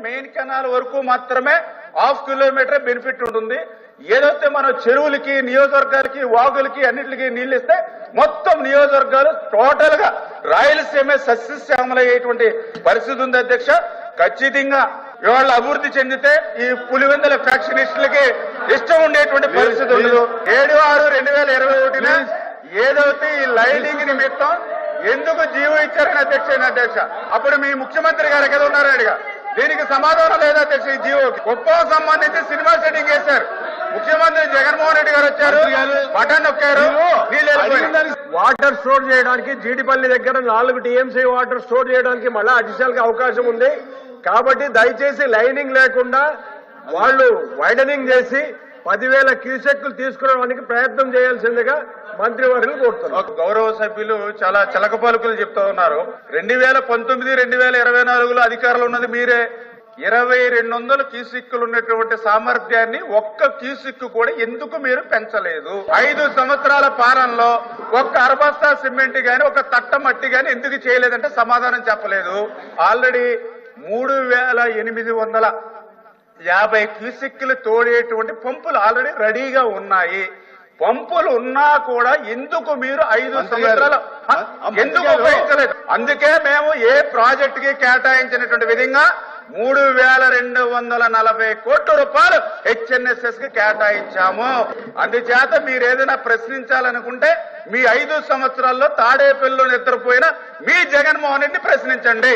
Main canal వరకు మాత్రమే ½ kilometre benefit ఉంటుంది. ఏదైతే మనం చెరువులకి, నియోజకవర్గాలకి, వాగులకి అన్నింటికి నీళ్లు ఇస్తే మొత్తం నియోజకవర్గాలు టోటల్ గా రాయలసీమ సస్యశ్యామలయ్యేటువంటి పరిస్థితి ఉంది అధ్యక్ష. ఖచ్చితంగా ఇవాళ అభివృద్ధి చెందితే ఈ పులివెందుల ఫ్యాక్షనిస్టులకి ఇష్టం ఉండేటువంటి పరిస్థితి ఉండదు. 7/6/2021 ఏదైతే ఈ లైనింగ్ నిమిత్తం ఎందుకు జీవో ఇచ్చారని అధ్యక్ష అప్పుడు మీ ముఖ్యమంత్రి గారు ఎక్కడ ఉన్నారు అడిగా, దీనికి సమాధానం లేదా అధ్యక్ష. ఈ జీవోకి కుప్పం సంబంధించి సినిమా సెట్టింగ్ చేశారు. ముఖ్యమంత్రి జగన్మోహన్ రెడ్డి గారు వచ్చారు, బటన్ నొక్కారు, వాటర్ స్టోర్ చేయడానికి జీడిపల్లి దగ్గర 4 TMC వాటర్ స్టోర్ చేయడానికి మళ్ళా అడిషనల్ గా అవకాశం ఉంది. కాబట్టి దయచేసి లైనింగ్ లేకుండా వాళ్ళు వైడనింగ్ చేసి 10,000 క్యూసెక్లు తీసుకురావడానికి ప్రయత్నం చేయాల్సిందిగా మంత్రివర్యులు కోరుతున్నారు. గౌరవ సభ్యులు చాలా చిలక పలుకులు చెప్తా ఉన్నారు. 2019-2024లో అధికారులు ఉన్నది మీరే. 2200 క్యూసిక్కులు ఉన్నటువంటి సామర్థ్యాన్ని ఒక్క క్యూసిక్కు కూడా ఎందుకు మీరు పెంచలేదు? 5 సంవత్సరాల పాలనలో ఒక్క అరబస్తా సిమెంట్ గాని, ఒక తట్ట మట్టి గాని ఎందుకు చేయలేదంటే సమాధానం చెప్పలేదు. ఆల్రెడీ 3850 క్యూసిక్కులు తోడేటువంటి పంపులు ఆల్రెడీ రెడీగా ఉన్నాయి. పంపులు ఉన్నా కూడా ఎందుకు మీరు 5 సంవత్సరాలు ఎందుకు ఉపయోగించలేదు? అందుకే మేము ఏ ప్రాజెక్ట్ కి కేటాయించినటువంటి విధంగా 3240 కోట్ల రూపాయలు HNSS కి కేటాయించాము. అందుచేత మీరు ఏదైనా ప్రశ్నించాలనుకుంటే మీ 5 సంవత్సరాల్లో తాడేపల్లిలో నిద్రపోయిన మీ జగన్మోహన్ రెడ్డిని ప్రశ్నించండి.